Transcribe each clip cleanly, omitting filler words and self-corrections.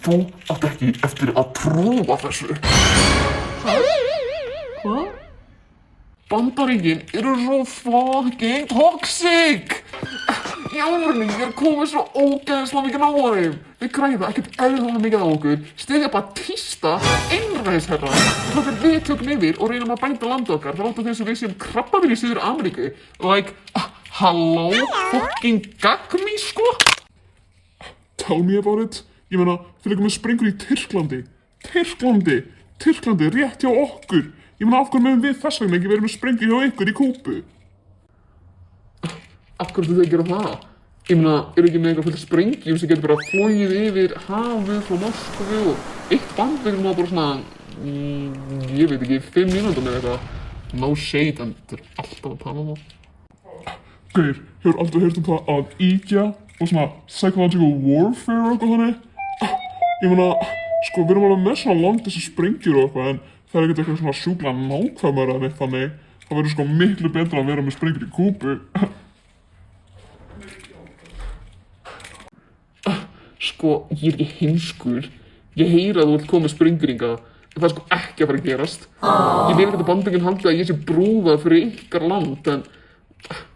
Þú átt ekki eftir að trúa þessu. Hvað? Bandaríkin eru svo fucking toxic! Í alvörunni, ég komið svo ógeðslega mikið á þeim. Við græða ekkert eðlilega mikið á okkur, styðja Batista, einræðisherra. Þegar við tökum yfir og reynum að bæta landi okkar, þá láta þess að við séum krabbaðir í Suður Ameríku. Like, halló, fucking gagmi, sko? Tell me about it. Ég meina, þið leikum með sprengur í Tyrklandi. Tyrklandi, rétt hjá okkur. Ég meina, af hverju mögum við þess vegna ekki verið með sprengur hjá ykkur í Kúbu? Af hverju þau gera það? Ég meina, eru ekki með eitthvað fullt sprengjum sem getur bara flogið yfir hafið frá Moskvu og eitt bandveginn má bara svona, ég veit ekki, 5 mínútum eða eitthvað. No shade, en þetta er alltaf að tala um það. Gauir, hefur aldrei heyrt um það að íkja og svona psychological warfare og eitthvað þannig? Ég meina, sko, við erum alveg með svona langt þessi sprengjur og eitthvað, en það er ekkert eitthvað svona sjúklega nákvæmara en eitthvað þannig. Það verður sko miklu betra að vera með sprengjur í Kúbu. Sko, ég er ekki heimskur. Ég heyri að þú vilt koma með sprengjur hingað, en það er sko ekki að fara að gerast. Ég vil ekki að Bandaríkin haldi að ég sé brúða fyrir ykkar land, en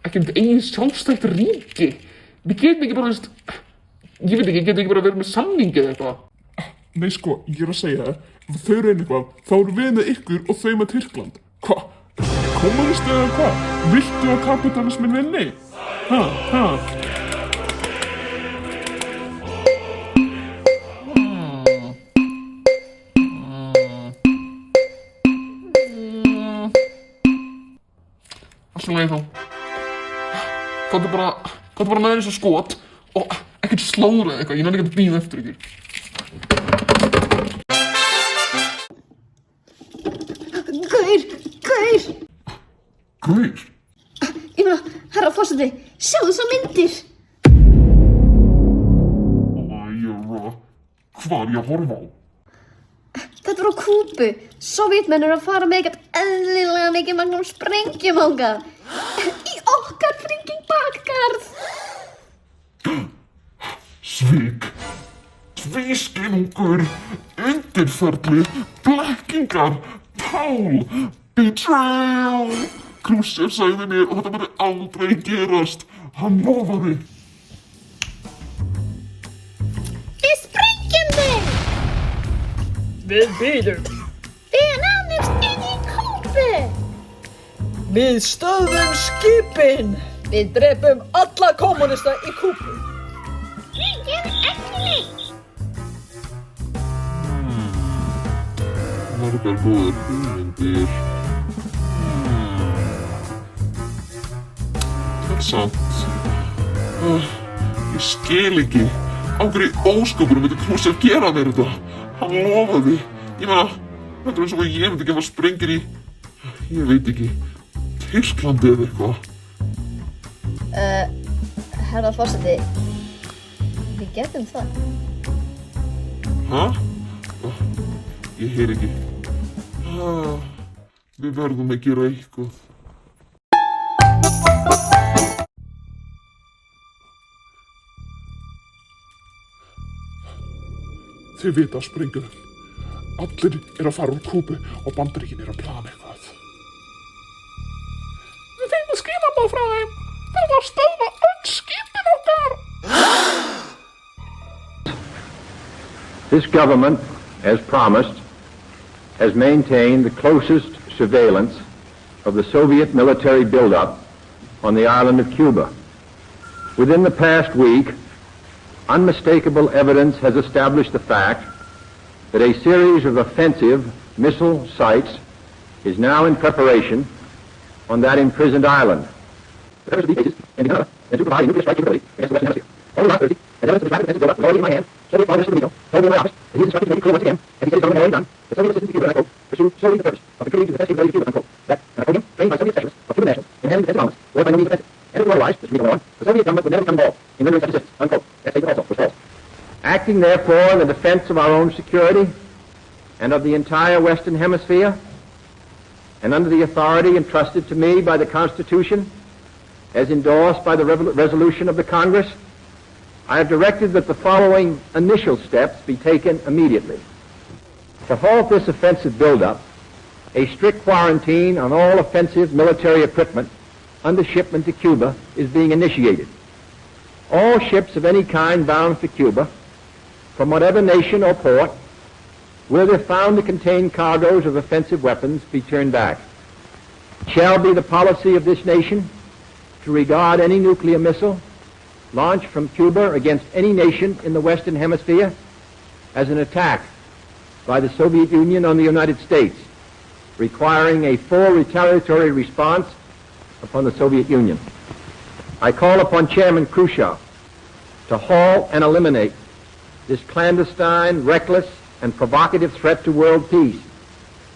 ekki um eigin sjálfstætt ríki. Við getum ekki bara, ég veit ekki, getum ekki bara verið með samningi eða eitthvað. Nei sko, ég er að segja það, ef þau reyna eitthvað, þá erum við með ykkur og þau með Tyrkland. Hvað? Kommunistu eða hvað? Viltu að kapitalismin vinni? Alltaf leið þá. Komdu bara með þessu skot og ekkert slóra eitthvað, ég nenni ekki að bíða eftir ykkur. Gaur? Ég meina, herra forseti, sjáðu svo myndir. Æra, hvað er ég að horfa á? Þetta var á Kúbu. Sovétmenn eru að fara með ekkert eðlilega mikið magnum sprengjum þangað. Í okkar freaking bakgarð. Svik, tvískinungur, undirferli, blekkingar, tál, betrayal. Khrushchev sagði mér og þetta myndi aldrei gerast. Hann lofaði. Við sprengjum þig! Við bíðum. Við náðumst inn í Kúbu! Við stöðum skipin. Við drepum alla kommunista í Kúbu. Ég gerði ekki neitt. Margar góðar hugmyndir. Samt. Ég skil ekki. Á hverju ósköpunum myndi Khrushchev gera mér þetta? Hann lofaði. Ég meina, þetta er eins og ég myndi gefa sprengjur í, ég veit ekki, Tyrklandi eða eitthvað. Herra forseti, við getum það. Hæ? Ég heyr ekki. Við verðum að gera eitthvað. Þið vita að sprengjum. Allir eru að fara úr Kúbu og Bandaríkin eru að plana eitthvað. Við fengum skilaboð frá þeim. Það var stöðva öll skipin okkar. This government, as promised, has maintained the closest surveillance of the Soviet military buildup on the island of Cuba. Within the past week, unmistakable evidence has established the fact that a series of offensive missile sites is now in preparation on that imprisoned island. The purpose of these cases and to provide a nuclear strike capability against the Western Hemisphere. Over the last Thursday, as evidence of the rapid defensive buildup already in my hand, Soviet Foreign Minister Domino told me in my office that he has instructed me to clear once again, as he said his government had already done, that Soviet assistance to Cuba, and I quote, pursued solely the purpose of contributing to the defense capability of Cuba, unquote. That, and I quote him, trained by Soviet specialists of Cuban nationals in handling defensive armaments, were by no means offensive. And if it were otherwise, Mr. Domino went on, the Soviet government would never become involved in rendering such assistance, unquote. That statement also was false. Acting therefore in the defense of our own security and of the entire Western Hemisphere, and under the authority entrusted to me by the Constitution, as endorsed by the resolution of the Congress, I have directed that the following initial steps be taken immediately. To halt this offensive buildup, a strict quarantine on all offensive military equipment under shipment to Cuba is being initiated. All ships of any kind bound for Cuba, from whatever nation or port, where they're found to contain cargoes of offensive weapons, be turned back. It shall be the policy of this nation to regard any nuclear missile launched from Cuba against any nation in the Western Hemisphere as an attack by the Soviet Union on the United States, requiring a full retaliatory response upon the Soviet Union. I call upon Chairman Khrushchev to halt and eliminate this clandestine, reckless, and provocative threat to world peace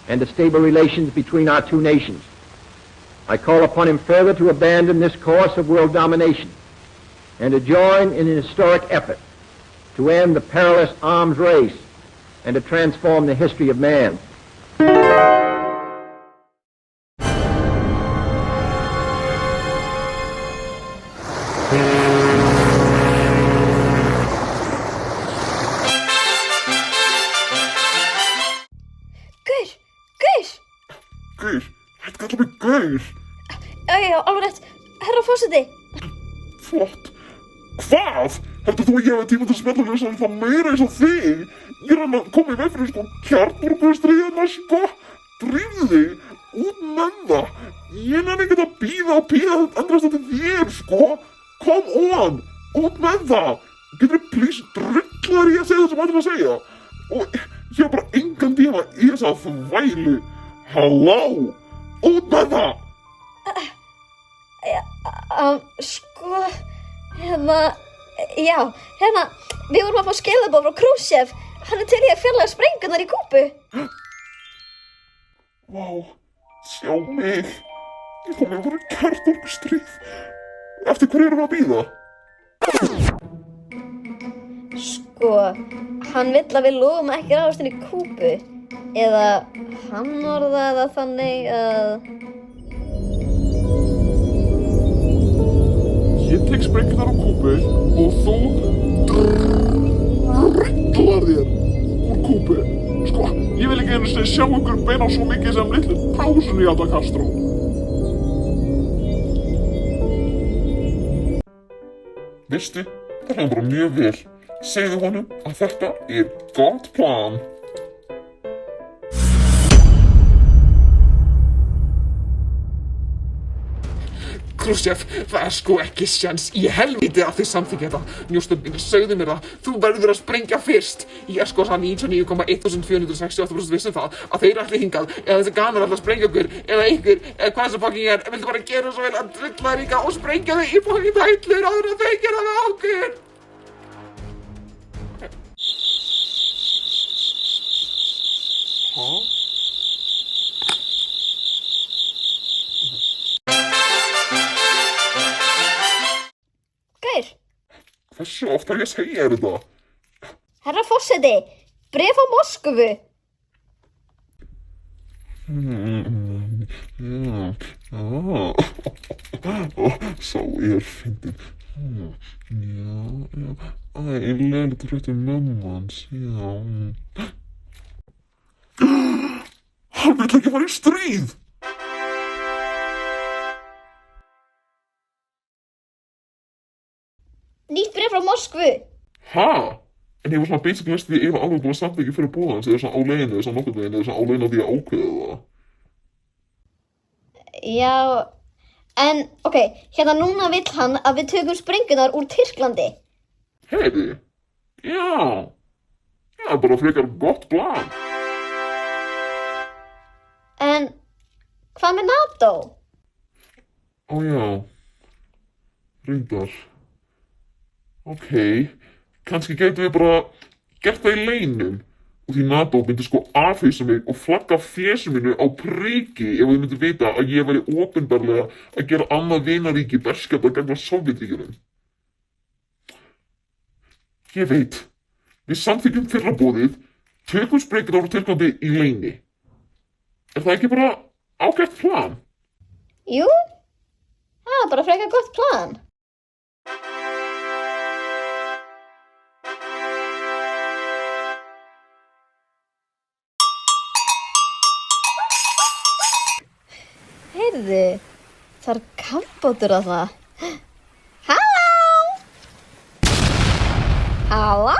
and to stable relations between our two nations. I call upon him further to abandon this course of world domination and to join in an historic effort to end the perilous arms race and to transform the history of man. Gaur! Hætt kalla mig gaur. Já, alveg rétt. Herra forseti. Flott. Hvað? Heldur þú að ég hafi tíma til að spjalla við það meira eins og þig? Ég er að koma í veg fyrir kjarnorkustríðina, Drífðu þig, út með það. Ég nenni ekkert að bíða endrast eftir þér, Come on, út með það. Geturðu please drullaður í að segja það sem allir að segja? Og ég hef bara engan tíma í þessa þvælu. Halló, út með það. Við vorum að fá skilaboð frá Khrushchev. Hann er til í að fjarlægja sprengjurnar í Kúbu. Vá, sjá mig. Ég kom með kjarnorkustríð. Eftir hverju erum við að bíða? Hann vill að við lofum ekki ráðast inn í Kúbu. Eða hann orðaði það þannig að... Ég tek sprengjurnar á Kúbu og þú drullar þér úr Kúbu. Ég vil ekki einu sinni sjá ykkur beina svo mikið sem litlu pásun í þetta Castro. Veistu, það er bara mjög vel. Segðu honum að þetta er gott plan. Khrushchev, það er ekki sjans í helvíti að þið samþykkja þetta. Njósnum mínir, segðu mér það. Þú verður að sprengja fyrst. Ég er það 99,1468% viss það að þeir ætli hingað, eða þessi ganar ætla að sprengja okkur, eða ykkur, eða hvað sem fucking er. Vildu bara gera svo vel að drulla líka og sprengja þau í fucking hællur áður en þau gera það okkur. Hversu oft er ég að segja þér þetta? Herra forseti, bréf á Moskvu. Sá fyndin. Leiðilegt fréttir mömmu hans, Hann vill ekki fara í stríð. Nýtt bréf frá Moskvu. Ha? En ég var svona basically veist því ég var alveg búin að samþykkja fyrir búðans eða svona á leiðinu, svona nokkuð veginn, eða svona á leiðinu á því að ákveða það. Já, en hérna núna vill hann að við tökum sprengjurnar úr Tyrklandi. Heyri? Já. Það er bara frekar gott plan. En hvað með NATO? Ó já. Reyndar. Kannski getum við bara gert það í leynum og því NATO myndi afhýsa mig og flagga fjesu mínu á priki ef þau myndi vita að ég væri opinberlega að gera annað vinaríki berskjaldar gegn Sovétríkjunum. Ég veit, við samþykkjum fyrra boðið, tökum sprengjurnar úr Tyrklandi í leyni. Er það ekki bara ágætt plan? Jú, það er bara frekar gott plan. Heyrðu, það er kambótur á það. Halló! Halló!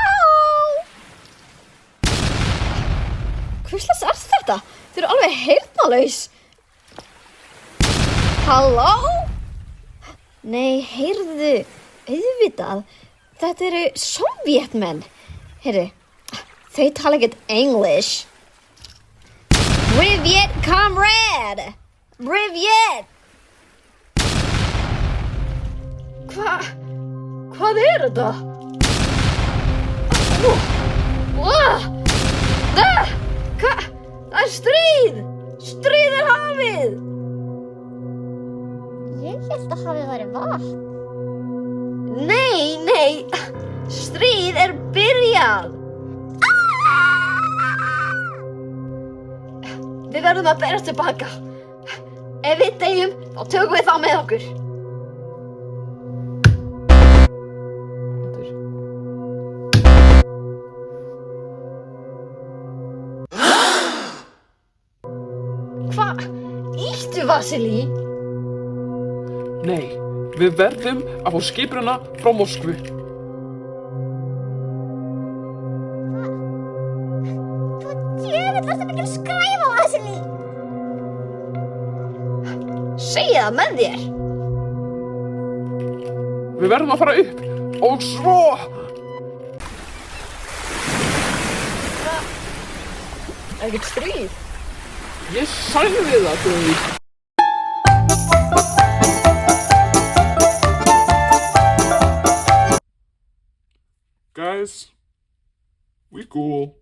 Hvurslags er þetta? Þau eru alveg heyrnalaus. Halló? Nei, heyrðu, auðvitað. Þetta eru Sovétmenn. Heyrðu, þau tala ekkert English. Privyet, comrade! Privyet! Hvað er þetta? Það er stríð! Stríð er hafið! Ég held að hafið væri vatn. Nei, stríð er byrjað! Við verðum að berast tilbaka. Ef við deyjum, þá tökum við þá með okkur. Hvað? Íttu, Vasili? Nei, við verðum að fá skipbruna frá Moskvu. Djöfull, ertu mikil skræfa, Vasili? Segja það með þér. Við verðum að fara upp og svo... Ekkert stríð. Ég sagði það, Dröður. Guys, we cool.